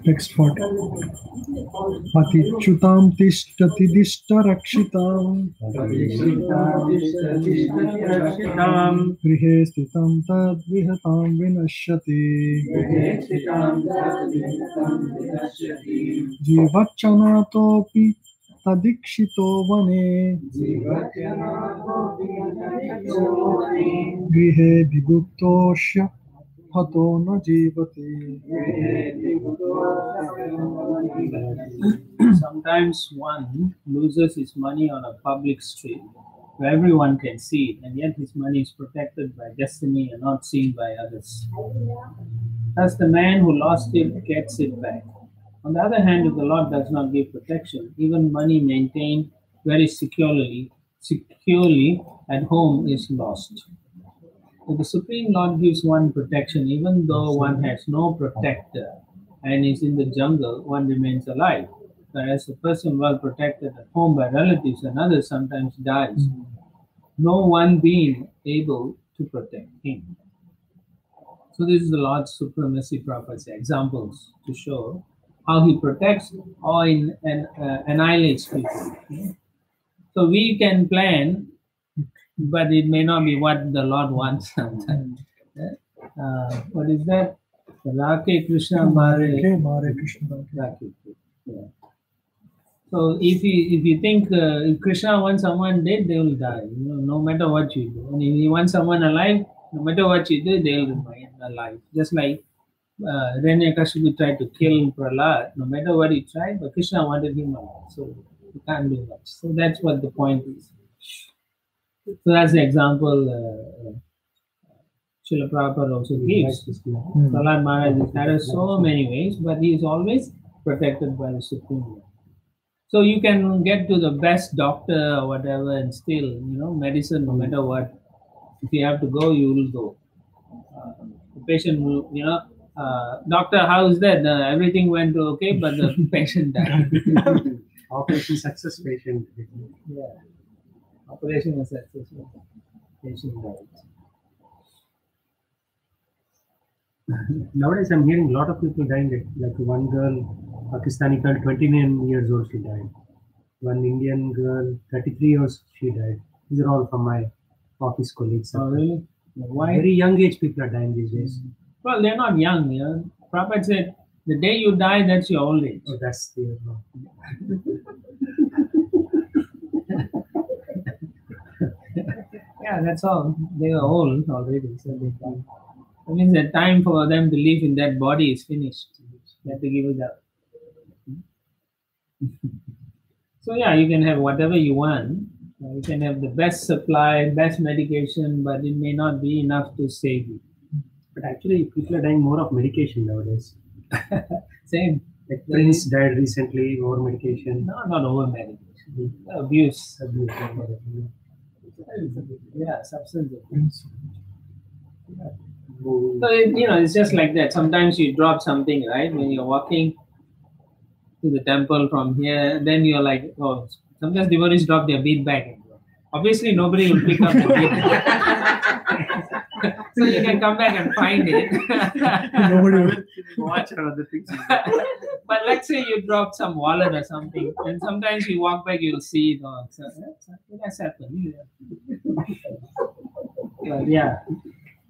Next 40. Patichutam tishtati dishta rakshitam grihe stitam tad vihatam vinashyati jivachanatopi tadikshito vane grihe vibhuktosya hato na jivati. Sometimes one loses his money on a public street where everyone can see it, and yet his money is protected by destiny and not seen by others. Thus, the man who lost it gets it back. On the other hand, if the Lord does not give protection, even money maintained very securely at home is lost. If the Supreme Lord gives one protection, even though one has no protector and is in the jungle, one remains alive. Whereas a person well protected at home by relatives and others sometimes dies, no one being able to protect him. So this is the Lord's supremacy prophecy, examples to show how he protects or annihilates people. So we can plan, but it may not be what the Lord wants sometimes. What is that? Rake Krishna Mare Krishna. Yeah. So if you think if Krishna wants someone dead, they will die. No matter what you do. And if he wants someone alive, no matter what you do, they will remain alive. Just like Hiranyakashipu tried to kill Prahlad, no matter what he tried, but Krishna wanted him alive. So you can't do much. So that's what the point is. So that's the example Srila Prabhupada also gives. Prahlad Maharaj has so many ways, but he is always protected by the Supreme Lord. So you can get to the best doctor or whatever and still, medicine, no matter what. If you have to go, you will go. The patient will, doctor, how is that? Everything went okay, but the patient died. Operation success, patient. Yeah. Operation was successful. Patient died. Nowadays, I'm hearing a lot of people dying. Like one girl, Pakistani girl, 29 years old, she died. One Indian girl, 33 years, she died. These are all from my office colleagues. Oh, really? Why? Very young age people are dying these days. Well, they're not young. Prabhupada said, the day you die, that's your old age. Oh, that's the Yeah, that's all. They are old already, so they can't. That means the time for them to live in that body is finished. You have to give it up. So yeah, you can have whatever you want. You can have the best supply, best medication, but it may not be enough to save you. But actually, people are dying more of medication nowadays. Same. Like Prince died recently, over medication. No, not over medication. Abuse. Yeah, substance abuse. So it's just like that. Sometimes you drop something, right? When you're walking to the temple from here, then you're like, oh, sometimes devotees drop their bead bag. Obviously, nobody will pick up the bead bag. So you can come back and find it. Nobody will watch other things. But let's say you drop some wallet or something, and sometimes you walk back, you'll see it. Oh, so that's happened. But yeah.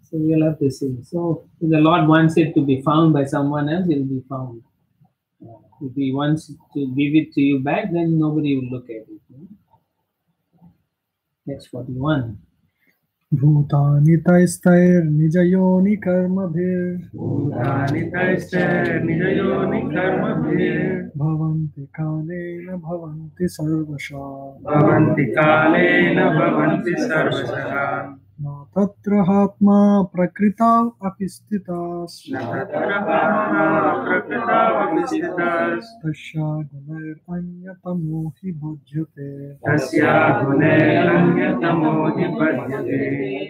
So we'll have to see. So if the Lord wants it to be found by someone else, it will be found. If He wants to give it to you back, then nobody will look at it. Next 41. Bhutani taistair nijayoni karmabhir bhavanti kalena bhavanti sarvasha na tatra hatma prakrita apistitas tasya gunair anyatamo hi bhajyate.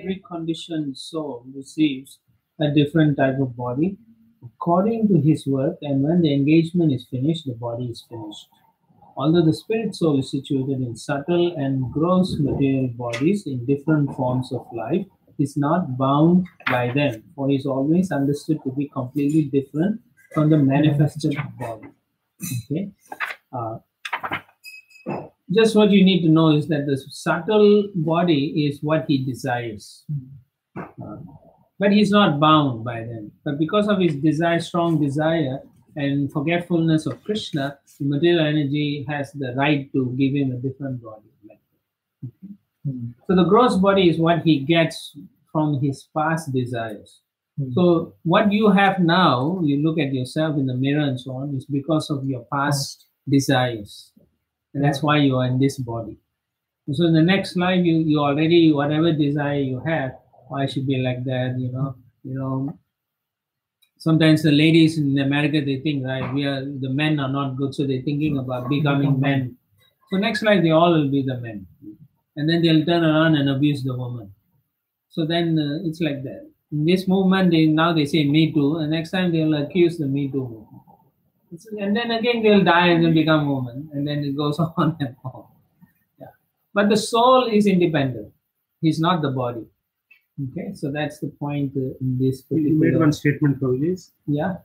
Every conditioned soul receives a different type of body according to his work, and when the engagement is finished, the body is finished. Although the spirit soul is situated in subtle and gross material bodies in different forms of life, is not bound by them, for he is always understood to be completely different from the manifested body. Okay. Just what you need to know is that the subtle body is what he desires. But he's not bound by them. But because of his desire, strong desire, and forgetfulness of Krishna, the material energy has the right to give him a different body. So the gross body is what he gets from his past desires. So what you have now, you look at yourself in the mirror and so on, is because of your past desires. And that's why you are in this body. So in the next life, you already, whatever desire you have, I should be like that, you know. Sometimes the ladies in America, they think, right, the men are not good, so they're thinking about becoming men. So next life, they all will be the men. And then they'll turn around and abuse the woman. So then it's like that. In this movement, now they say Me Too, and next time they'll accuse the Me Too movement. And then again, they'll die and they'll become women. And then it goes on and on. Yeah. But the soul is independent. He's not the body. Okay, so that's the point in this particular... You made one statement, Prabhuji. Yeah.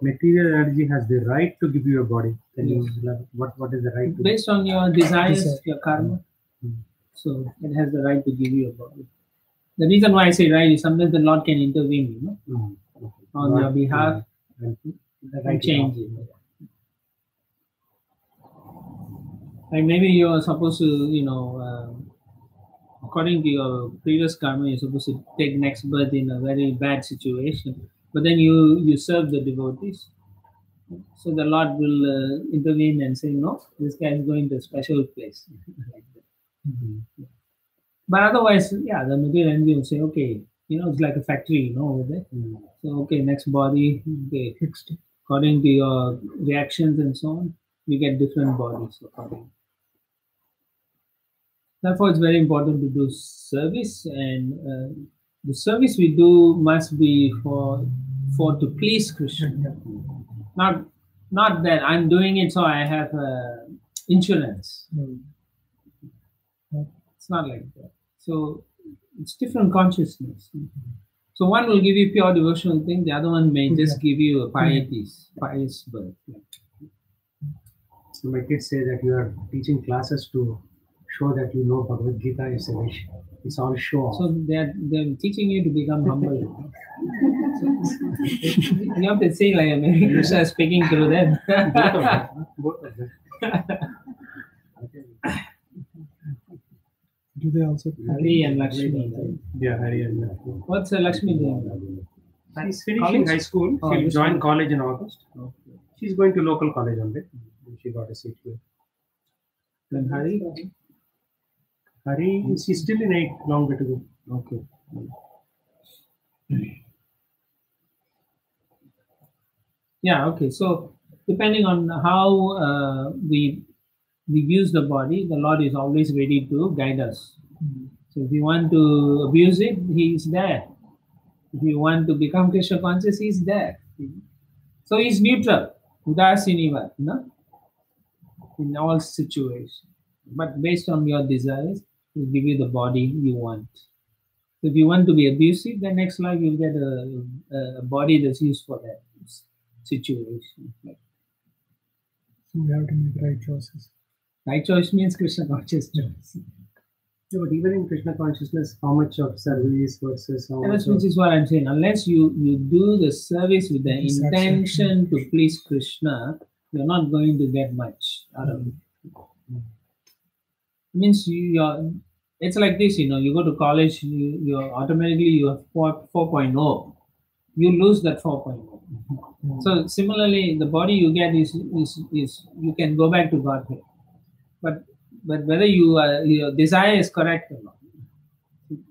Material energy has the right to give you a body. Can you what is the right? Based on your desires, your karma. So it has the right to give you a body. The reason why I say right is sometimes the Lord can intervene, on your behalf and change it. Like maybe you are supposed to, according to your previous karma, you're supposed to take next birth in a very bad situation, but then you serve the devotees. So the Lord will intervene and say, no, this guy is going to a special place. Like that. But otherwise, yeah, the material energy will say, okay, it's like a factory, over there. So, okay, next body, okay, fixed. According to your reactions and so on, you get different bodies according. Therefore, it's very important to do service, and the service we do must be for to please Krishna. Not that I'm doing it so I have insurance. It's not like that. So it's different consciousness. So one will give you pure devotional thing, the other one may just give you a pious birth. So my kids say that you are teaching classes to show that you know Bhagavad Gita is a wish. It's all show off. So they're teaching you to become humble. You have to see like maybe Krishna is speaking through them. Both of them. Do they also? Hari and Lakshmi. Yeah, Hari and Lakshmi. What's Lakshmi doing? She's finishing high school. She'll join college in August. Okay. She's going to local college only. She got a seat here. Then Hari? Hari, she's still in 8, long way to go. Okay. Yeah, okay. So depending on how we use the body, the Lord is always ready to guide us. So if you want to abuse it, He is there. If you want to become Krishna conscious, He is there. So He's neutral. Udasiniva, in all situations. But based on your desires, He'll give you the body you want. If you want to be abusive, then next life you'll get a body that's used for that situation. So we have to make right choices. Right choice means Krishna consciousness. Yeah, but even in Krishna consciousness, how much of service versus how much which is what I'm saying. Unless you do the service with the intention to please Krishna, you're not going to get much out of it. Means it's like this, you go to college, you automatically you have 4.0. You lose that 4.0. So similarly, the body you get is you can go back to Godhead. But whether your desire is correct or not,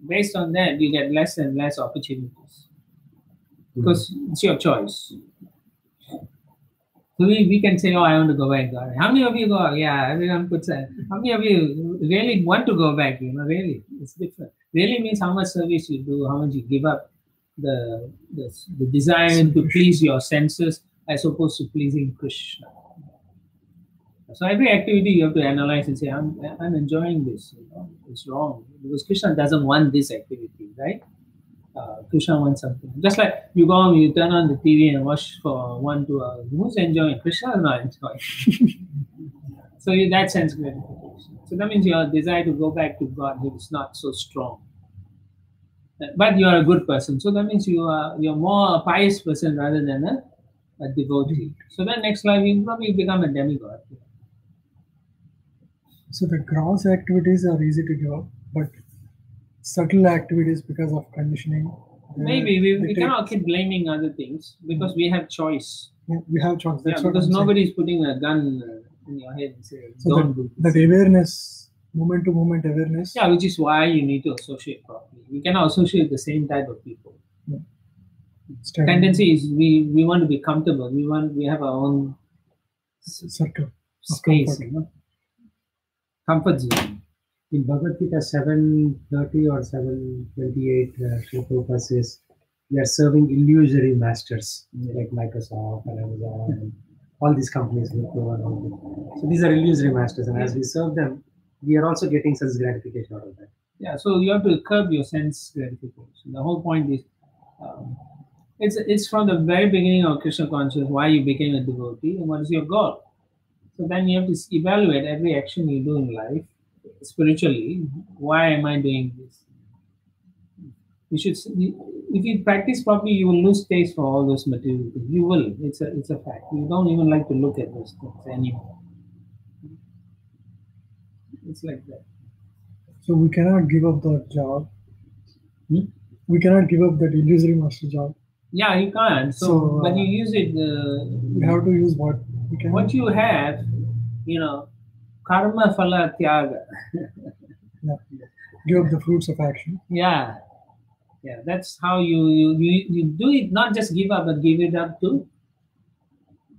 based on that, you get less and less opportunities. Because it's your choice. So we can say, oh, I want to go back. God. How many of you go? Yeah, everyone puts that. How many of you really want to go back? Really, it's different. Really means how much service you do, how much you give up the desire to please your senses as opposed to pleasing Krishna. So every activity you have to analyze and say, I'm enjoying this. It's wrong because Krishna doesn't want this activity, right? Krishna wants something. Just like you go home, you turn on the TV and watch for 1-2 hours. Who's enjoying? Krishna is not enjoying. So that sense gratification. So that means your desire to go back to God is not so strong. But you are a good person. So that means you're more a pious person rather than a devotee. So then next life you probably become a demigod. So the gross activities are easy to give up, but subtle activities, because of conditioning, Maybe we cannot keep blaming other things because we have choice. we have choice. That's what because I'm saying. nobody is putting a gun in your head and saying, So don't do that this. awareness, moment to moment awareness. Yeah, which is why you need to associate properly. We cannot associate the same type of people. Tendency is we want to be comfortable. We have our own circle of space, comfort. Comfort zone. In Bhagavad Gita 7:30 or 7:28, Sri Prabhupada says, we are serving illusory masters like Microsoft and Amazon and all these companies. So these are illusory masters, and as we serve them, we are also getting sense gratification out of that. Yeah, so you have to curb your sense gratification. The whole point is, it's from the very beginning of Krishna consciousness why you became a devotee and what is your goal. So then you have to evaluate every action you do in life spiritually. Why am I doing this? You should, if you practice properly, you will lose taste for all those material things. You will. It's a fact. You don't even like to look at those things anymore. It's like that. So we cannot give up the job. We cannot give up that illusory master job. Yeah, you can't. So but you use it. We have to use what we can. What you have, karma phala tyaga. Yeah. Give up the fruits of action. Yeah, that's how you do it. Not just give up, but give it up to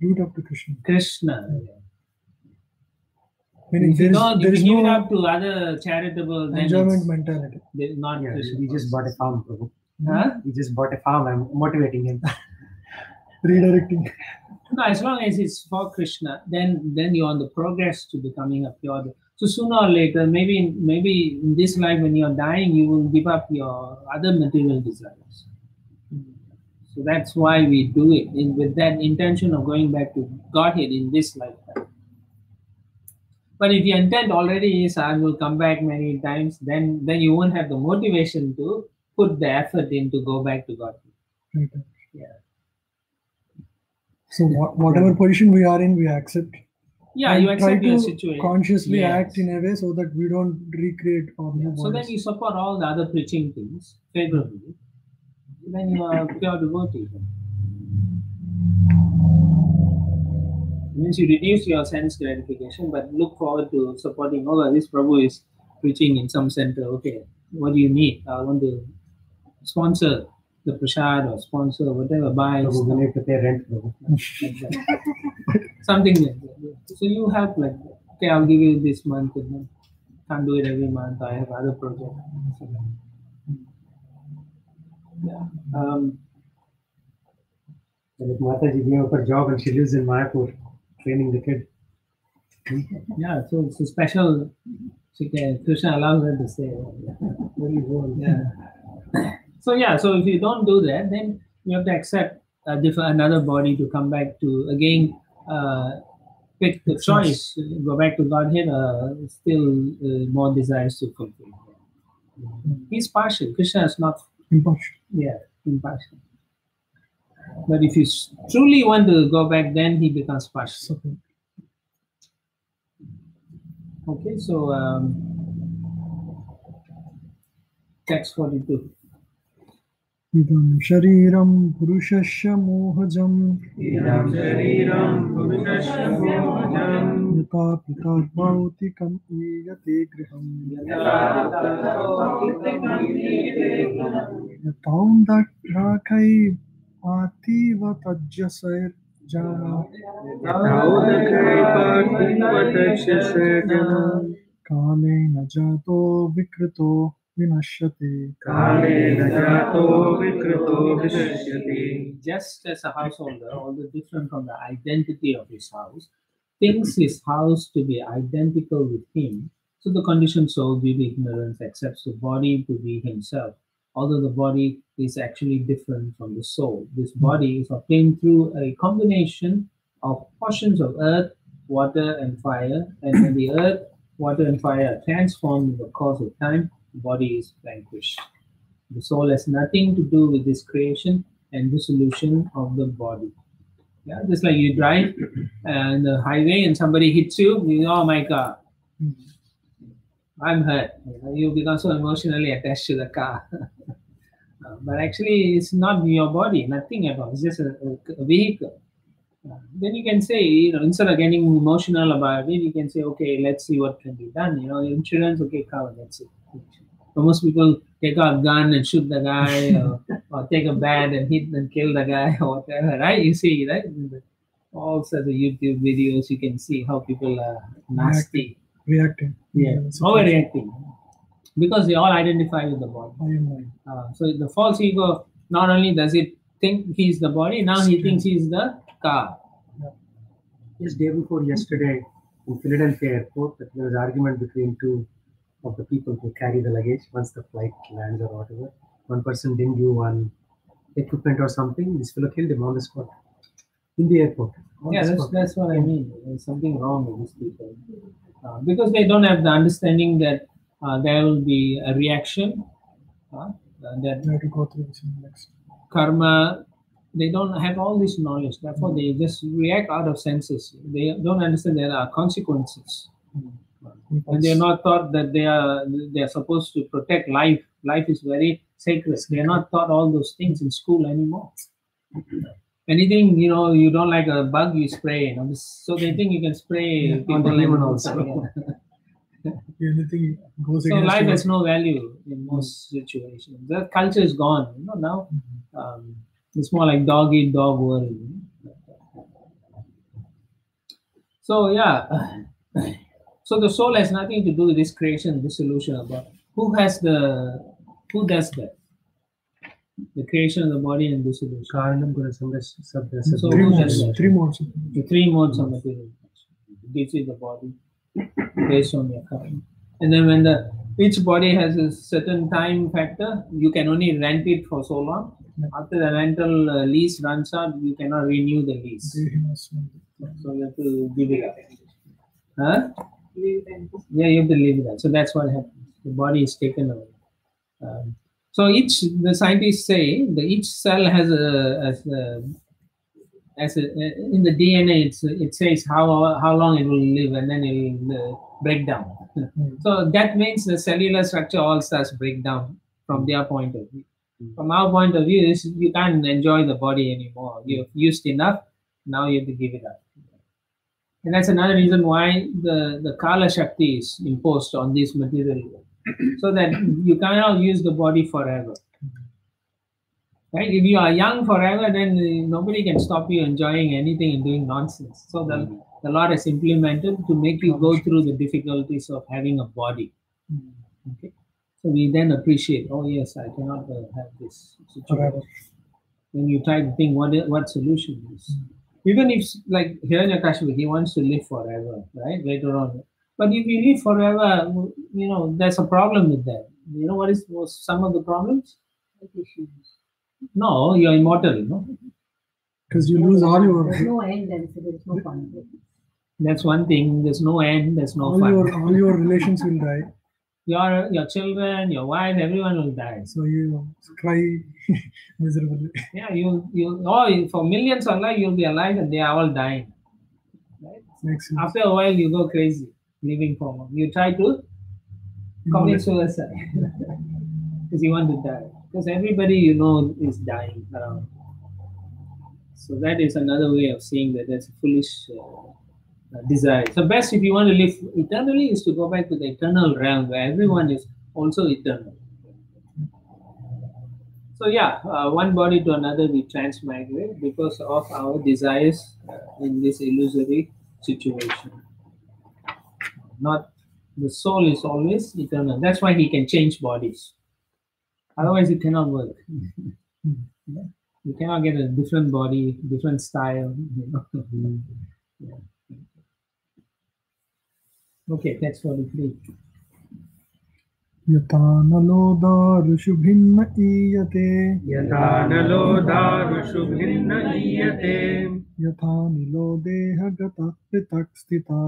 Give it up to Krishna. Krishna. Meaning If you don't, if you give it no up to other charitable, then enjoyment it's mentality. not Yeah, Krishna. we just bought a farm, Prabhu. Huh? He just bought a farm. I'm motivating him. Redirecting. No, as long as it's for Krishna, then you're on the progress to becoming a pure. So sooner or later, maybe in this life when you're dying, you will give up your other material desires. So that's why we do it with that intention of going back to Godhead in this lifetime. But if your intent already is I will come back many times, then you won't have the motivation to put the effort in to go back to Godhead. Right. Yeah. So whatever position we are in, we accept. Yeah, and you accept try your to situation. consciously Yes. act in a way so that we don't recreate or new So then bodies. you support all the other preaching things favorably. Then you are a pure devotee. It means you reduce your sense gratification, but look forward to supporting. Oh, this Prabhu is preaching in some center. Okay, what do you need? I want to sponsor the prasad or sponsor whatever, buy Prabhu, stuff. we need to pay rent, Prabhu. Like that. Something like that. So you help like that. Okay, I'll give you this month. Can't do it every month. I have other projects. So, yeah. And if Mataji gave up her job and she lives in Mayapur, training the kid. Yeah, so it's a special. Krishna allows her to stay. Very well. Yeah. So if you don't do that, then you have to accept another body to come back to again pick the choice, go back to Godhead. Still more desires to fulfill. He's partial. Krishna is not. Impartial. Yeah, impartial. But if you truly want to go back, then he becomes partial. Okay, so text 42. Idam shariram purushasya mohajam Idam shariram purushasya mohajam yata pita bhautikam iyate griham yatam dakrakai ativa tajyasir jana kale na jato vikrito vinashyate. Just as a householder, although different from the identity of his house, thinks his house to be identical with him, so the conditioned soul, due to ignorance, accepts the body to be himself, although the body is actually different from the soul. This body is obtained through a combination of portions of earth, water, and fire, and when the earth, water, and fire are transformed in the course of time, the body is vanquished. The soul has nothing to do with this creation and dissolution of the body. Yeah, just like you drive and the highway and somebody hits you, you know, oh my God, I'm hurt. You become so emotionally attached to the car. But actually, it's not your body, nothing at all. It's just a vehicle. Then you can say, instead of getting emotional about it, you can say, okay, let's see what can be done. Insurance, okay, cover, that's it. So most people take out a gun and shoot the guy, or take a bat and hit and kill the guy, or whatever, right? You see, right? All sorts of YouTube videos, you can see how people are nasty. Reacting. Yeah, overreacting. Because they all identify with the body. So the false ego, not only does it think he's the body, now he thinks he's the car. Just day before yesterday in Philadelphia airport, there was an argument between two of the people who carry the luggage once the flight lands or whatever. One person didn't do one equipment or something. This fellow killed him on the spot in the airport. Yeah, that's what I mean. There's something wrong with these people. Because they don't have the understanding that there will be a reaction, that They have to go through this next. karma, they don't have all this knowledge. Therefore, they just react out of senses. They don't understand there are consequences. And they are not taught that they are supposed to protect life. Life is very sacred. They are not taught all those things in school anymore. Anything, you don't like a bug, you spray. So they think you can spray on the human also. Anything goes So against life you. has no value in most situations. The culture is gone. Now it's more like dog eat dog world. So yeah, so the soul has nothing to do with this creation, dissolution. About who does that? The creation of the body and dissolution. Karanam Guna Samrasa So Three who modes. does that? Three modes. The three modes of material. This is the body based on your karma. And then when each body has a certain time factor, you can only rent it for so long. After the rental lease runs out, you cannot renew the lease. So you have to give it up. Huh? Yeah, you have to leave it up. So that's what happens. The body is taken away. So the scientists say that each cell has in the DNA, it says how long it will live, and then it will break down. So that means the cellular structure all starts break down from their point of view. From our point of view, you can't enjoy the body anymore. You've used enough, now you have to give it up. And that's another reason why the Kala Shakti is imposed on this material world, so that you cannot use the body forever. Right? If you are young forever, then nobody can stop you enjoying anything and doing nonsense. So the Lord has implemented to make you go through the difficulties of having a body. Okay. So we then appreciate, oh yes, I cannot have this situation. When you try to think what solution is. Even if, like Hiranyakashipu, he wants to live forever, right? Later on. But if you live forever, there's a problem with that. You know what was some of the problems? No, you're immortal, Because you lose all your... There's no end, and so there's no fun. That's one thing. There's no end, there's no fun. All your relations will die. Your children, your wife, everyone will die. So you cry miserably. Yeah, for millions of lives, you'll be alive and they are all dying. Right? Makes sense. After a while, you go crazy, living for more. You try to commit suicide because you want to die. Because everybody is dying around. So that is another way of seeing that that's a foolish desire. So best if you want to live eternally is to go back to the eternal realm where everyone is also eternal. So yeah, one body to another we transmigrate because of our desires in this illusory situation. Not the soul is always eternal. That's why he can change bodies. Otherwise, it cannot work. You cannot get a different body, different style. Yeah. Okay, text 43. यथा नलो दारुषु भिन्न ईयते यथा नलो दारुषु भिन्न ईयते यथा निलो देहगतः पृथक् स्थिता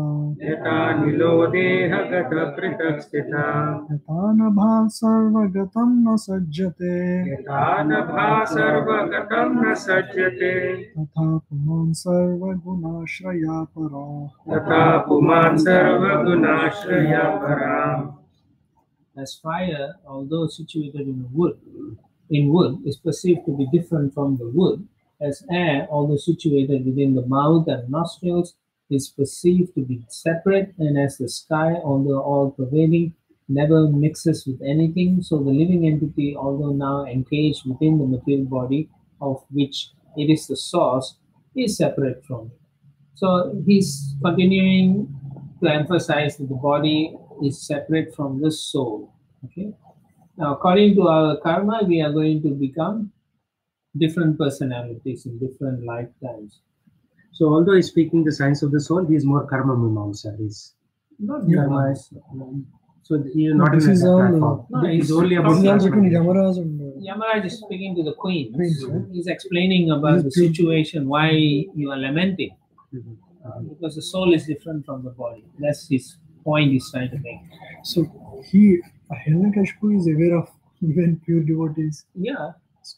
यथा निलो देहगत पृथक् स्थिता यथा नभा सर्वगतं न सज्जते यथा नभा सर्वगतं न सज्जते तथा पुमान् सर्वगुणाश्रया परा तथा पुमान् सर्वगुणाश्रया पराम्. As fire, although situated in wood, is perceived to be different from the wood. As air, although situated within the mouth and nostrils, is perceived to be separate. And as the sky, although all-pervading, never mixes with anything, so the living entity, although now encaged within the material body, of which it is the source, is separate from it. So he's continuing to emphasize that the body is separate from the soul. Okay. Now, according to our karma, we are going to become different personalities in different lifetimes. So although he's speaking the science of the soul, he is more karma mimamsa. He's Not Yeah. karma. so he is not This in is that all, platform. No, He's he's only This about is all between transformation. Yamaraj and Yamaraj is speaking to the queens. Queens, right? He's explaining about the This is- situation, why you are lamenting. Mhm. Because the soul is different from the body. That's his point he's trying to make. so Hiranyakashipu is aware of even pure devotees, Yeah.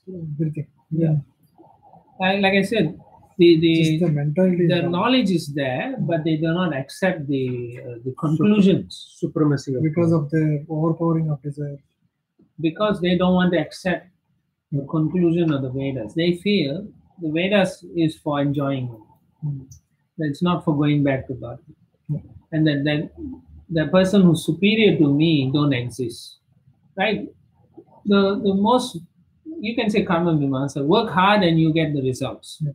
everything. Yeah. Like I said, Just the mentality. the is wrong. knowledge is there, but they do not accept the conclusions Supremacy of Because of their overpowering of desire. because they don't want to accept the conclusion of the Vedas. They feel the Vedas is for enjoying it. Hmm. It's not for going back to God. Yeah. And then the person who's superior to me don't exist. Right? The most, you can say karma mimamsa, work hard and you get the results. Yeah.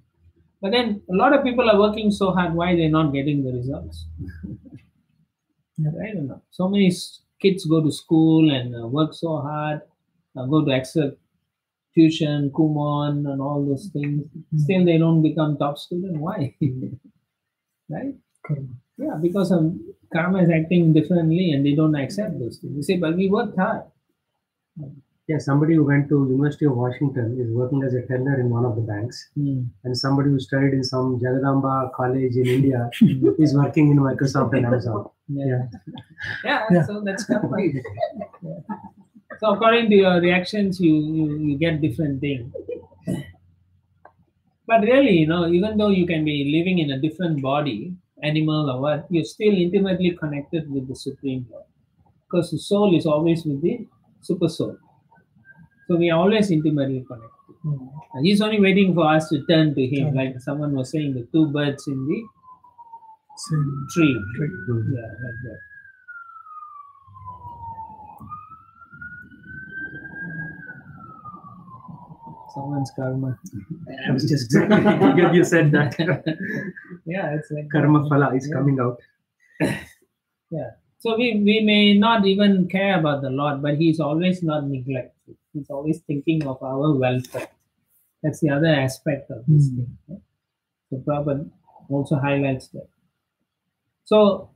But then a lot of people are working so hard, why they're not getting the results? Yeah. Right or not? So many kids go to school and work so hard, go to extra tuition, Kumon, and all those things. Still, they don't become top student. Why? Right? Karma. Yeah, because karma is acting differently, and they don't accept those things. They say, "But we worked hard." Yeah, somebody who went to University of Washington is working as a teller in one of the banks, and somebody who studied in some Jagadamba college in India is working in Microsoft and Amazon. Yeah. Yeah. So that's karma. Yeah. So according to your reactions, you get different things. But really, even though you can be living in a different body, animal or what, you're still intimately connected with the Supreme Lord. Because the soul is always with the Super Soul. So we are always intimately connected. And he's only waiting for us to turn to him, like someone was saying, the two birds in the Same. tree. Tree. Yeah, like that. Someone's karma. I was just because you said that Yeah, it's like karma phala is Yeah. coming out. Yeah. So we may not even care about the Lord, but He's always not neglectful. He's always thinking of our welfare. That's the other aspect of this thing. Right? So Prabhupada also highlights that. So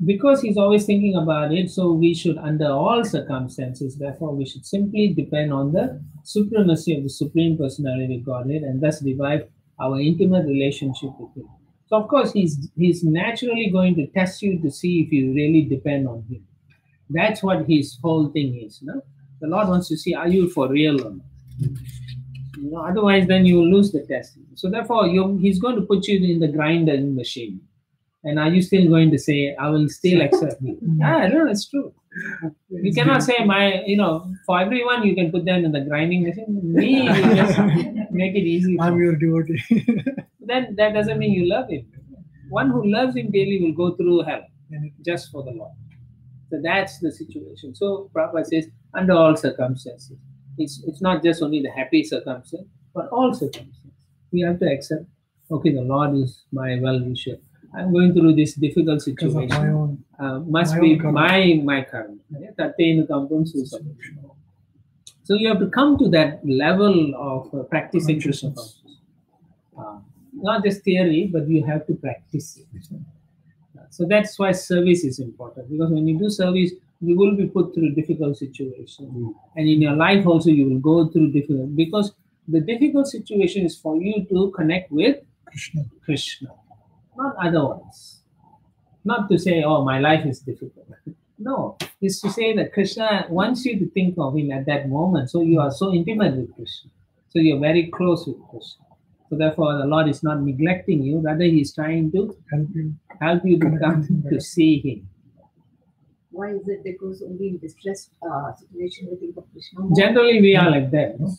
because He's always thinking about it, so we should, under all circumstances, therefore we should simply depend on the supremacy of the Supreme Personality of Godhead and thus revive our intimate relationship with Him. So of course he's naturally going to test you to see if you really depend on him. That's what his whole thing is. No? The Lord wants to see, are you for real or not? Otherwise then you will lose the test. So therefore he's going to put you in the grinding machine. And are you still going to say, I will still accept you? No, it's true. You cannot say for everyone you can put them in the grinding machine. Me, you just make it easy. I'm your devotee. Then that doesn't mean you love him. One who loves him daily will go through hell just for the Lord. So that's the situation. So Prabhupada says, under all circumstances, it's not just only the happy circumstance, but all circumstances. We have to accept, okay, the Lord is my well-wisher. I'm going through this difficult Because of my situation. own. Must my be own karma. my karma. So you have to come to that level of practicing Krishna consciousness. Not just theory, but you have to practice it. So that's why service is important, because when you do service, you will be put through difficult situations, and in your life also you will go through difficult, because the difficult situation is for you to connect with Krishna, not otherwise. Not to say, oh, my life is difficult. No, it's to say that Krishna wants you to think of him at that moment. So you are so intimate with Krishna. So you're very close with Krishna. So therefore, the Lord is not neglecting you. Rather, He is trying to help you to come to see Him. Why is it? Because only in distressed situation we think of Krishna more? Generally, we are like that. No?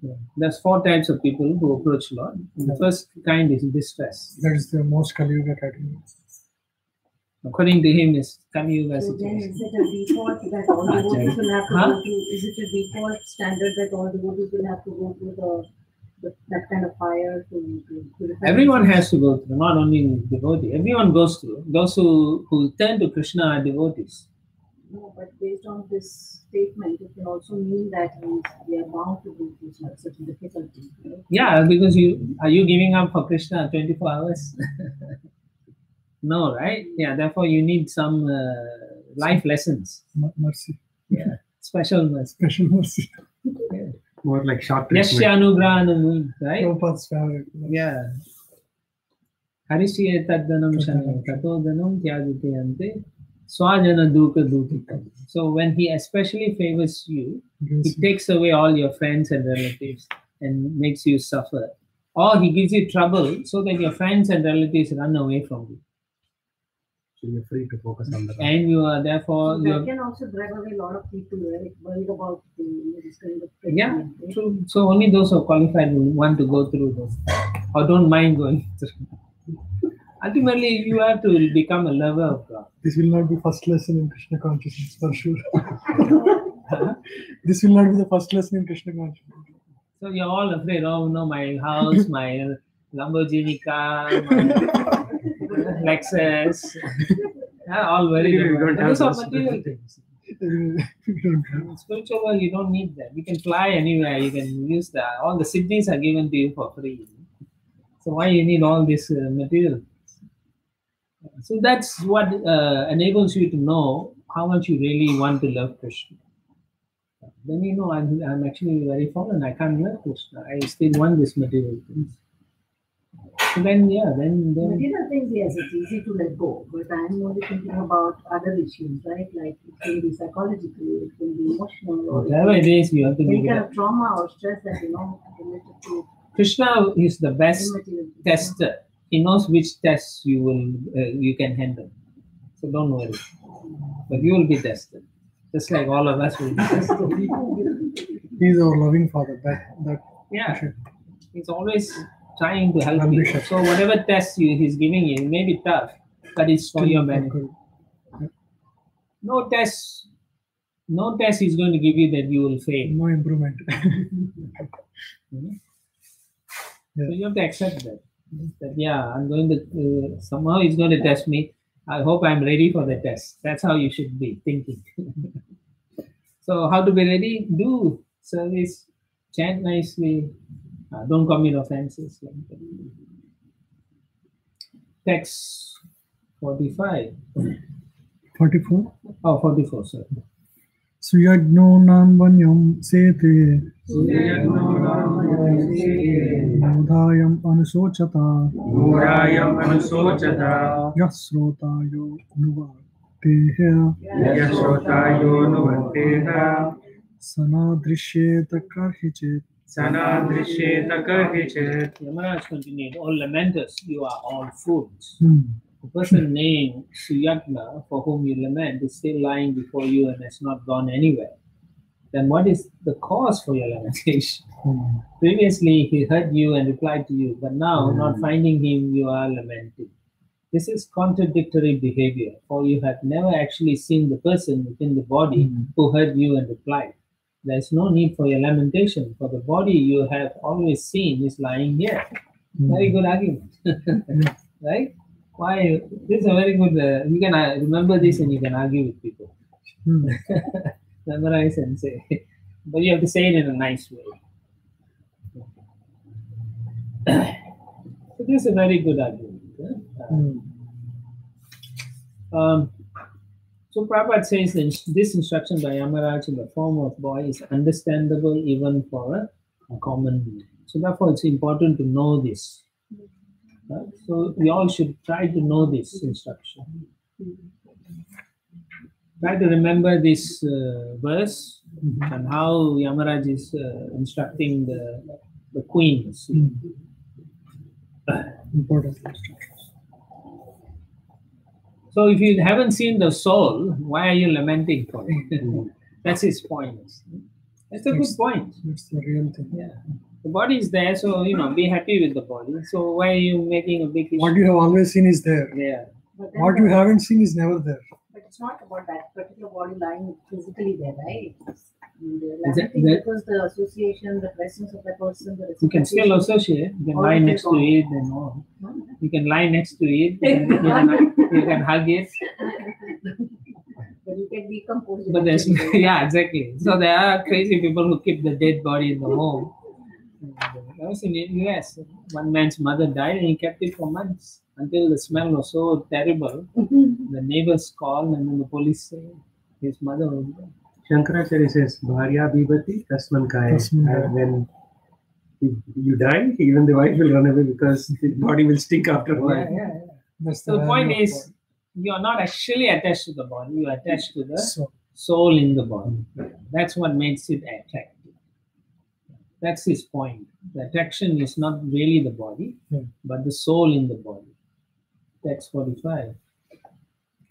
Yeah. There's 4 types of people who approach Lord. The first kind is distress. That is the most Kali Yuga category. According to him, is Kali Yuga So then situation. is it a default that all devotees will have to go through? Is it a default standard that all devotees will have to go through that kind of fire to Everyone has to go through, not only devotee. Everyone goes through. Those who turn to Krishna are devotees. No, but based on this statement, it can also mean that we are bound to go through such a difficulty. Right? Yeah, because are you giving up for Krishna 24 hours? No, right? Yeah, therefore you need some life lessons. Mercy. Yeah, special mercy. Special mercy. Yeah. More like short treatment. Yashya anugrahanam, right? Prabhupada's favorite. Yeah. Harishye taddanam shanam tato dhanam tyajite ante swajana duka dutikam. So when he especially favors you, he takes away all your friends and relatives and makes you suffer. Or he gives you trouble so that your friends and relatives run away from you. So you're free to focus on that. And you are therefore... So that can also drive away a lot of people, right? Worried about this kind of thing. Yeah, true. So only those who are qualified will want to go through this or don't mind going through. Ultimately, you have to become a lover of God. This will not be first lesson in Krishna consciousness for sure. This will not be the first lesson in Krishna consciousness. So you're all afraid, oh no, my house, my Lamborghini car, my Lexus, all very don't have those are those material things. In spiritual world, you don't need that. You can fly anywhere. You can use all the cities are given to you for free. So why you need all this material? So that's what enables you to know how much you really want to love Krishna. Then you know I'm actually very fallen. I can't love Krishna. I still want this material things. So then Material things, yes, it's easy to let go. But I'm only thinking about other issues, right? Like it can be psychological, it can be emotional, or whatever it is, you have to give any it kind up. of trauma or stress that related to Krishna is the best immaterial things. tester. He knows which tests you can handle. So don't worry. But you will be tested. Just like all of us will be tested. He's our loving Father. That Yeah. He's always trying to help you. So whatever test he's giving you, it may be tough, but it's for your benefit. No test he's going to give you that you will fail. no improvement. So you have to accept that. I'm going to, somehow he's going to test me. I hope I'm ready for the test. That's how you should be thinking. So how to be ready? Do service, chant nicely, don't commit offenses. Text 45. 44. Oh, 44, sorry. Suyagno nam vanyam sete Bodhayam anusochata Yasrotayo nuvarteha Sanadrishyeta karhichet. Yamaraj continued, all lamenters, you are all fools. The person named Suyagna, for whom you lament, is still lying before you and has not gone anywhere. Then what is the cause for your lamentation? Previously, he heard you and replied to you, but now, not finding him, you are lamenting. This is contradictory behavior, for you have never actually seen the person within the body who heard you and replied. There is no need for your lamentation, for the body you have always seen is lying here. Very good argument. Right? Why? This is a very good, you can remember this and you can argue with people. Memorize and say. But you have to say it in a nice way. So this is a very good argument. So Prabhupada says that this instruction by Yamaraj in the form of boy is understandable even for a common man. So therefore it's important to know this. Right? So we all should try to know this instruction. Try to remember this verse and how Yamaraj is instructing the queens. Important instructions. So if you haven't seen the soul, why are you lamenting for it? That's his point. That's a good point. That's the real thing. Yeah. The body is there, so be happy with the body. So why are you making a big issue? What you have always seen is there. Yeah. But then What you haven't seen is never there. But it's not about that particular body lying physically there, right? Is that- Because the association, the presence of the person, the You can still reciprocation- associate. You can All lie of next it to all. it and all. No, You can lie next to it. You can hug it. but you can decompose it. But there's actually. yeah, exactly. So there are crazy people who keep the dead body in the home. That was in the US. One man's mother died and he kept it for months until the smell was so terrible. The neighbors called and then the police say his mother was dead. Shankaracharya says, Bharya Bhibati Tasman Kaya. Tasman Kaya. And when you die, even the wife will run away because the body will stink after a while. Yeah. That's So the point value of is, you are not actually attached to the body, you are attached to the body. So, soul in the body. That's what makes it attractive. That's his point. The attraction is not really the body, but the soul in the body. Text 45.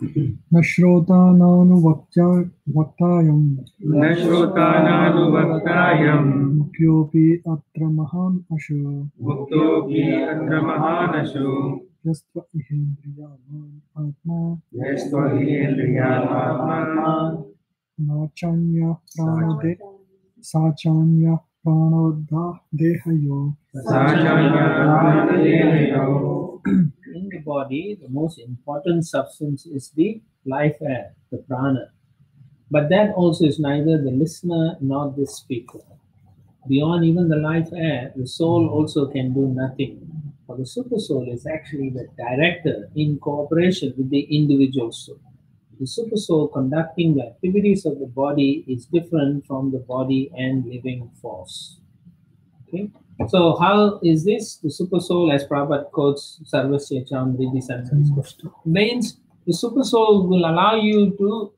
न श्रोतानानुवक्तायं न श्रोतानानुवक्तायं मुख्योऽपि अत्र महान् अशो मुक्तोऽपि अत्र महानशो यस्त्व इहेन्द्रियाणाम् आत्मा यस्त्वहीन्द्रियात्मा नाचान्यः प्राणदे साचान्यः प्राणोद्धा देहयो In the body, the most important substance is the life air, the prana. But that also is neither the listener nor the speaker. Beyond even the life air, the soul also can do nothing. For the super soul is actually the director in cooperation with the individual soul. The super soul conducting the activities of the body is different from the body and living force. Okay? So how is this? The super soul, as Prabhupada quotes, Sarvasya Chamriti Sanskrit, means the super soul will allow you to,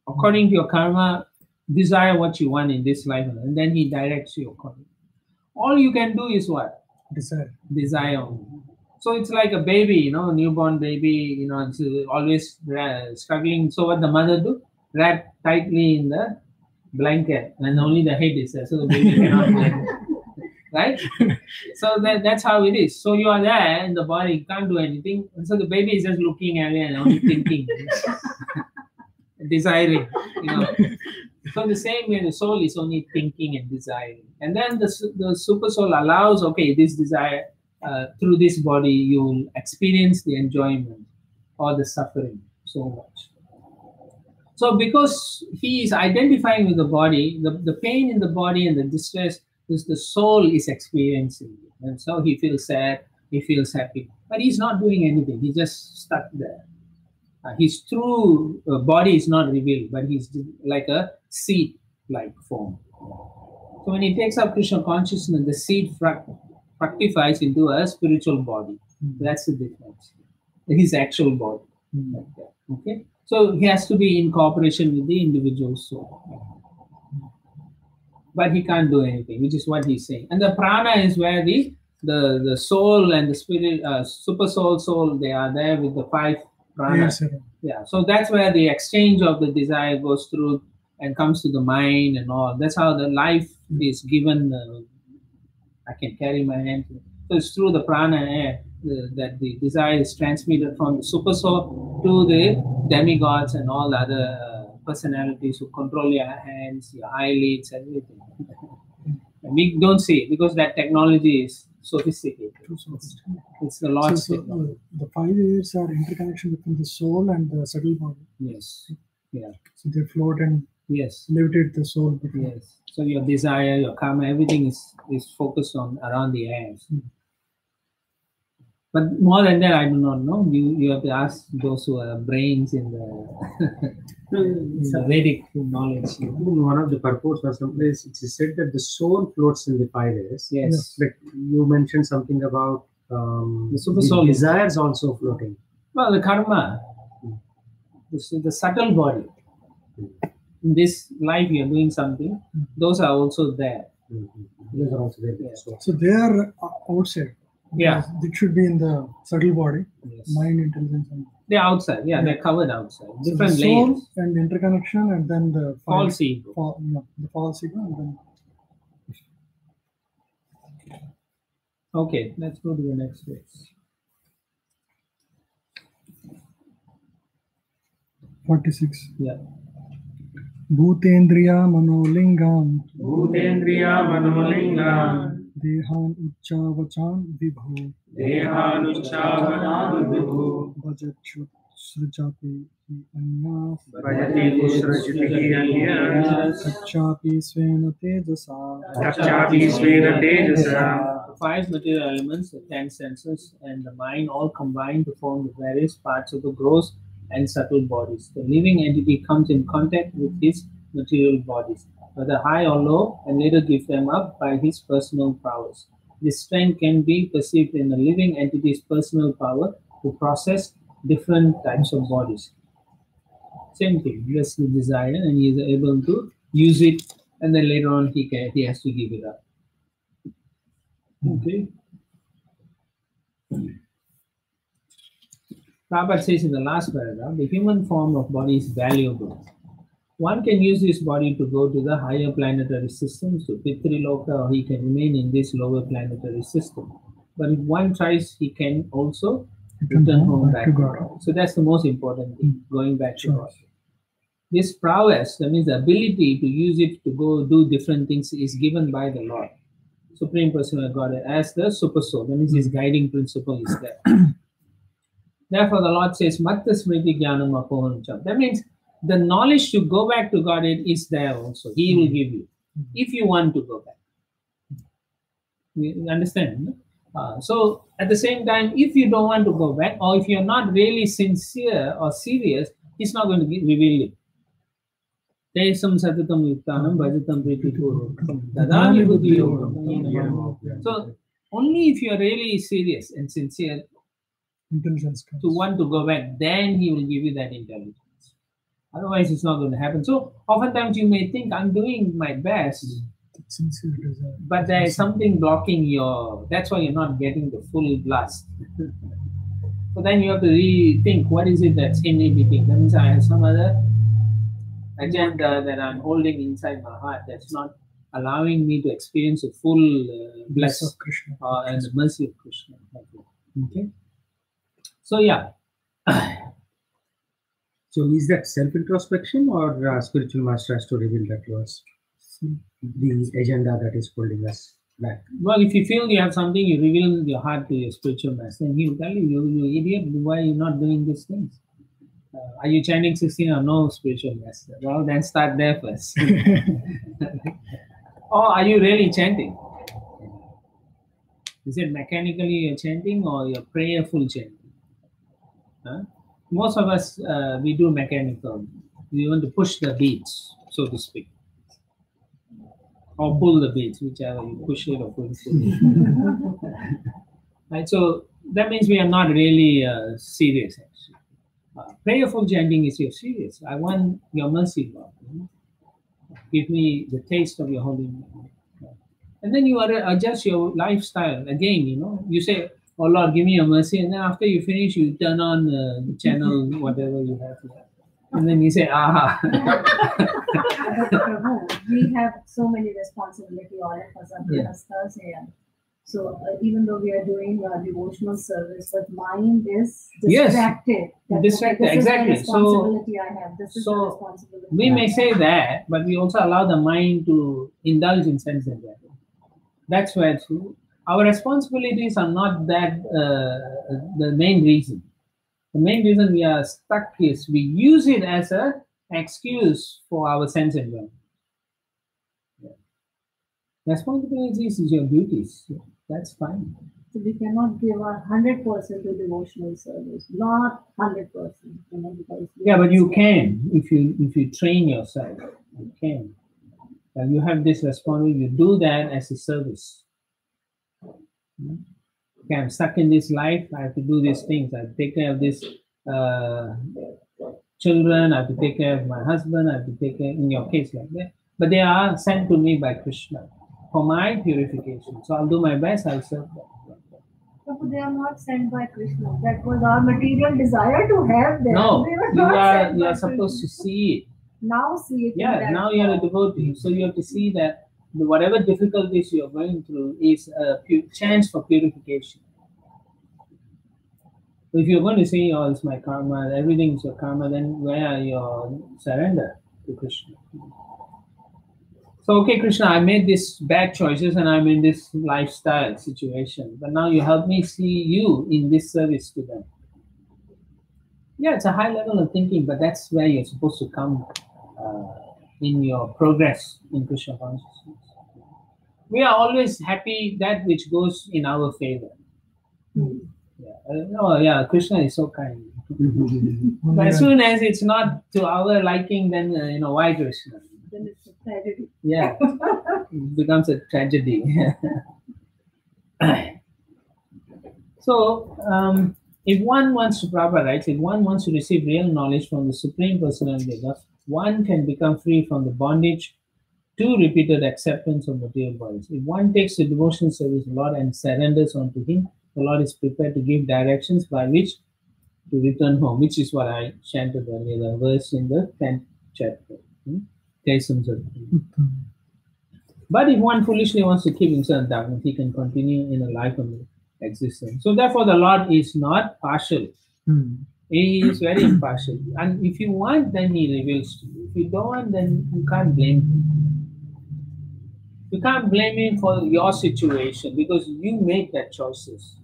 according to your karma, desire what you want in this life, and then he directs you accordingly. All you can do is what? desire. Desire. So it's like a baby, a newborn baby, it's always struggling. So what the mother do? Wrap tightly in the blanket, and only the head is there, so the baby cannot get it. Right? So that's how it is. So you are there in the body, you can't do anything. And so the baby is just looking at it and only thinking, desiring. So the same way the soul is only thinking and desiring. And then the super soul allows, okay, this desire, through this body, you will experience the enjoyment or the suffering so much. So because he is identifying with the body, the pain in the body and the distress is the soul is experiencing it. And so he feels sad, he feels happy. But he's not doing anything, he's just stuck there. His true body is not revealed, but he's like a seed-like form. So when he takes up Krishna consciousness, the seed fructifies into a spiritual body. That's the difference. His actual body. Like that. Okay? So he has to be in cooperation with the individual soul. But he can't do anything, which is what he's saying. And the prana is where the soul and the spirit, super soul, they are there with the 5 prana. Yes, sir. Yeah, so that's where the exchange of the desire goes through and comes to the mind and all. That's how the life is given. I can carry my hand. So it's through the prana air that the desire is transmitted from the super soul to the demigods and all the other personalities who control your hands, your eyelids, everything. And we don't see it because that technology is sophisticated. It's the Lord's technology. The 5 years are interconnection between the soul and the subtle body. Yes. Yeah. So they float and Yes. levitate the soul. Between. Yes. So your desire, your karma, everything is focused on around the hands. But more than that, I do not know. You have to ask those who are brains in the, in the Vedic knowledge. In one of the purports or someplace, it is said that the soul floats in the 5 A's. Yes. Like you mentioned something about The super soul. desires also floating. Well, the karma, the subtle body. In this life, you are doing something. Those are also there. Those are also there. Yes. So they are outside. Yeah. It should be in the subtle body, Yes. mind, intelligence, and They're outside. Yeah, they're covered outside. so Different the soul layers. and interconnection, and then the False ego. the false ego, and then Okay, let's go to the next page. 46. Yeah. Bhutendriya manolingam Bhutendriya manolinga dehan uchavachan vibho dehanuchavana vibhu bhajachut srijapi anyas bhajati usrajitihi anyas kachapi svena tejasa tachapi svena tejasa. The 5 material elements, the 10 senses, and the mind all combine to form the various parts of the gross and subtle bodies. The living entity comes in contact with his material bodies, whether high or low, and later gives them up by his personal powers. This strength can be perceived in the living entity's personal power to process different types of bodies. Same thing, just the desire, and he is able to use it, and then later on he has to give it up. Okay. Prabhupada says in the last paragraph, the human form of body is valuable. One can use this body to go to the higher planetary systems, to Pitriloka, or he can remain in this lower planetary system. But if one tries, he can also return home back to God. So that's the most important thing, going back to God. This prowess, that means the ability to use it to go do different things, is given by the Lord, Supreme Personal Godhead, as the super soul. That means his guiding principle is there. Therefore, the Lord says, Matta Smriti Jnanam Apohancham. That means the knowledge to go back to Godhead is there also. He will give you, if you want to go back. You understand? So, at the same time, if you don't want to go back, or if you're not really sincere or serious, He's not going to reveal it. Tesam satatam yuktanam bhajatam pritipurvakam dadami buddhi yogam. So, only if you're really serious and sincere intelligence comes. to want to go back, then he will give you that intelligence. Otherwise, it's not going to happen. So, oftentimes you may think, I'm doing my best, Sincere desire. but there is something blocking your, that's why you're not getting the full blast. So then you have to rethink, what is it that's inhibiting? That means I have some other agenda that I'm holding inside my heart that's not allowing me to experience the full bliss of Krishna. And the mercy of Krishna. Okay. So yeah. So is that self-introspection, or spiritual master has to reveal that to us? The agenda that is holding us back. Well, if you feel you have something, you reveal your heart to your spiritual master, and he will tell you, you idiot, why are you not doing these things? Are you chanting 16 or no, spiritual master? Well, then start there first. Or are you really chanting? Is it mechanically you're chanting, or you're prayerful chanting? Huh? Most of us, we do mechanical. We want to push the beats, so to speak. Or pull the beats, whichever you push it or pull it. Right, so that means we are not really serious, actually. Prayerful chanting is you're serious. I want your mercy, Lord. Give me the taste of your holy name. And then you adjust your lifestyle again, You say, oh Lord, give me your mercy. And then after you finish, you turn on the channel, whatever you have. And then you say, aha. We have so many responsibility, all of us are here. So even though we are doing devotional service, but mind is distracted. Yes, distracted, this exactly. Is the responsibility I have. This is the responsibility. We may say that, but we also allow the mind to indulge in sense enjoyment. That's where it's true. Our responsibilities are not that the main reason. The main reason we are stuck is we use it as an excuse for our sense enjoyment. Responsibilities is your duties. That's fine. So we cannot give our 100% to devotional service, not 100%, because Yeah, but you can if you train yourself. You can. You have this responsibility. You do that as a service. Okay, I'm stuck in this life. I have to do these things. I have to take care of this children. I have to take care of my husband. I have to take care, in your case, like that. But they are sent to me by Krishna for my purification. So I'll do my best. I'll serve them. But they are not sent by Krishna. That was our material desire to have them. No, They were you not are sent you by are supposed to Krishna. see it. Now see it. in Yeah, that now you are a form. devotee. So you have to see that whatever difficulties you are going through is a chance for purification. So if you're going to say, oh, it's my karma, everything's your karma, then where are your surrender to Krishna? So, okay, Krishna, I made these bad choices and I'm in this lifestyle situation. But now you help me see you in this service to them. Yeah, it's a high level of thinking, but that's where you're supposed to come in your progress in Krishna consciousness. We are always happy that which goes in our favor. Yeah, Krishna is so kind. But as soon as it's not to our liking, then why Krishna? Then it's a tragedy. Yeah, it becomes a tragedy. So, if one wants to, Prabhupada writes, if one wants to receive real knowledge from the Supreme Personality of God, one can become free from the bondage to repeated acceptance of material bodies. If one takes the devotional service of the Lord and surrenders unto Him, the Lord is prepared to give directions by which to return home, which is what I chanted earlier, the verse in the 10th chapter. But if one foolishly wants to keep himself in darkness, he can continue in a life of existence. So therefore, the Lord is not partial. He is very impartial. And if you want, then He reveals to you. If you don't want, then you can't blame Him. You can't blame Him for your situation because you made that choices.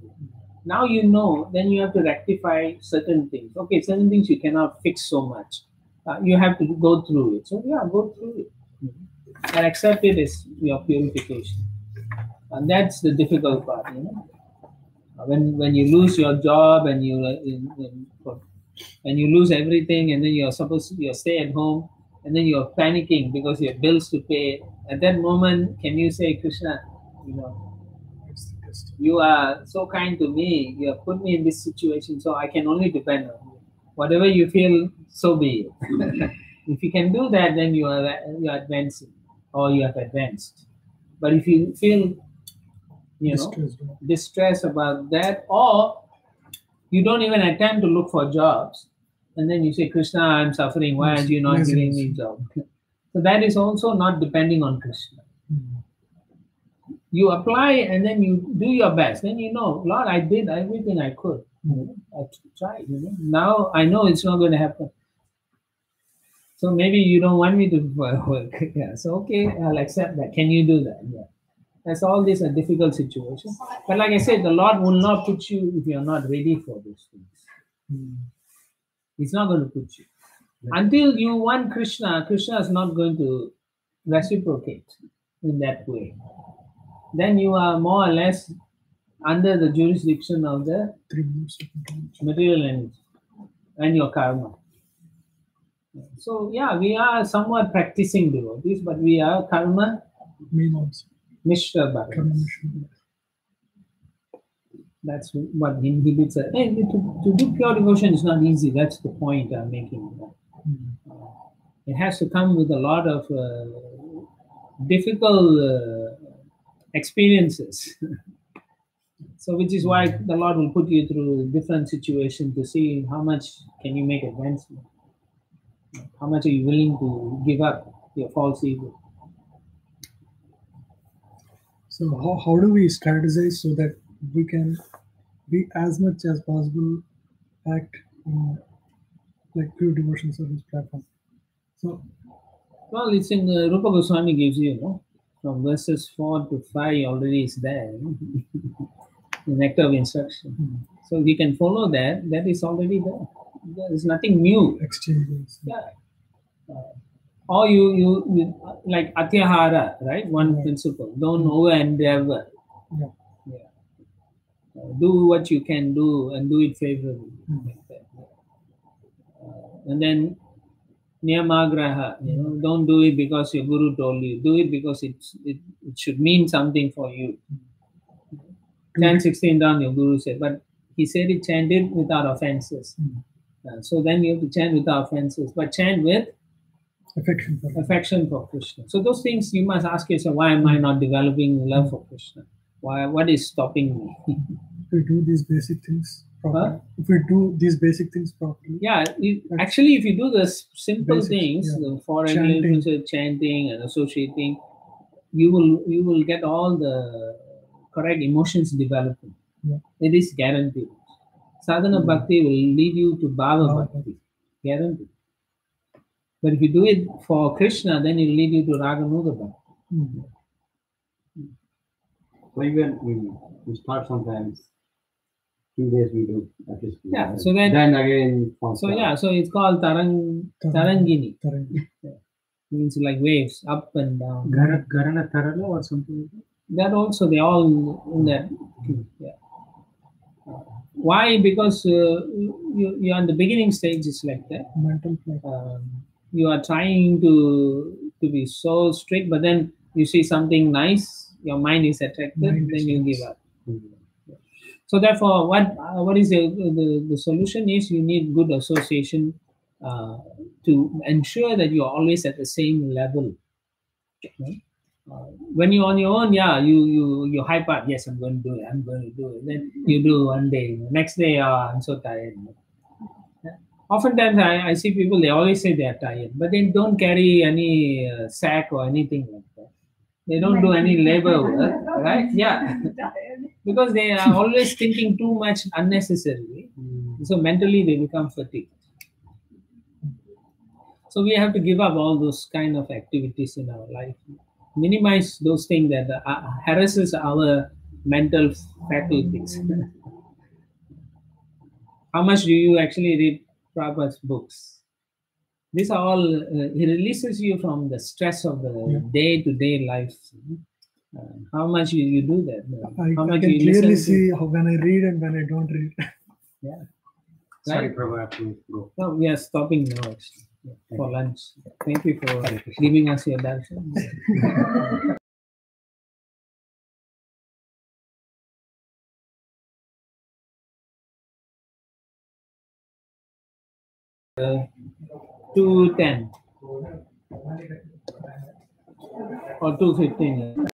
Now you know, then you have to rectify certain things. Okay, certain things you cannot fix so much. You have to go through it. So yeah, go through it. And accept it as your purification. And that's the difficult part, When you lose your job and you lose everything, and then you're stay at home, and then you're panicking because you have bills to pay. At that moment, can you say, Krishna, you are so kind to me. You have put me in this situation, so I can only depend on you. Whatever you feel, so be it. If you can do that, then you are advancing, or you have advanced. But if you feel distress about that, or you don't even attempt to look for jobs, and then you say, Krishna, I'm suffering, why aren't you not giving me a job? So that is also not depending on Krishna. You apply and then you do your best. Then Lord, I did everything I could. I tried. Now I know it's not going to happen. So maybe you don't want me to work. Yeah. So okay, I'll accept that. Can you do that? Yeah. That's all this a difficult situation. But like I said, the Lord will not put you if you're not ready for those things. He's not going to put you. Until you want Krishna, Krishna is not going to reciprocate in that way. Then you are more or less under the jurisdiction of the material energy and your karma. So yeah, we are somewhat practicing devotees, but we are karma Mishra Bhagavats. That's what inhibits us. To do pure devotion is not easy. That's the point I'm making. It has to come with a lot of difficult experiences. So which is why the Lord will put you through different situations to see how much can you make advancement. How much are you willing to give up your false ego? So how do we strategize so that we can be as much as possible act in like pure devotion service platform? So well, it's in Rupa Goswami gives you, from verses 4 to 5 already is there, the nectar of instruction. So if you can follow that, that is already there. There is nothing new. Exchanges. Yeah. Or you like Atyahara, right? One principle. Don't over endeavor. Yeah. Do what you can do and do it favorably. Like that. And then niyamagraha, don't do it because your guru told you. Do it because it should mean something for you. Chant 16 down, your guru said, but he said it chant it without offenses. So then you have to chant without offenses, but chant with affection for Krishna. So those things you must ask yourself, why am I not developing love for Krishna? What is stopping me? If we do these basic things properly. If we do these basic things properly. Yeah, actually, if you do the simple Basics, things, yeah. the four regulations, chanting and associating, you will get all the correct emotions developing. Yeah. It is guaranteed. Sadhana bhakti will lead you to bhava bhakti, guaranteed. But if you do it for Krishna, then it will lead you to raganuga bhakti. So even we start sometimes 2 days we do at least. Yeah, so then again. So yeah, so it's called tarangini. Means like waves, up and down. Garana Tarala or something like that? That also, they all in that. Yeah. Why? Because you're on the beginning stage, it's like that. Mental you are trying to be so strict, but then you see something nice, your mind is attracted, then you give up. So therefore, what is the solution is you need good association to ensure that you are always at the same level. When you're on your own, yeah, you hype up. Yes, I'm going to do it. Then you do one day, next day, I'm so tired. Oftentimes, I see people, they always say they are tired, but they don't carry any sack or anything like that. They don't do any labor work, right? Yeah. Because they are always thinking too much unnecessarily. So mentally, they become fatigued. So we have to give up all those kind of activities in our life. Minimize those things that harasses our mental faculties. How much do you actually read Prabhupada's books? These are all, he releases you from the stress of the day-to-day life. How much you do that? How much I can you clearly listen see how when I read and when I don't read. Yeah. Sorry, Right? Prabhu, I have to go. No, we are stopping now actually, for lunch. Thank you for giving us your darshan. Uh, 2:10 or 2:15.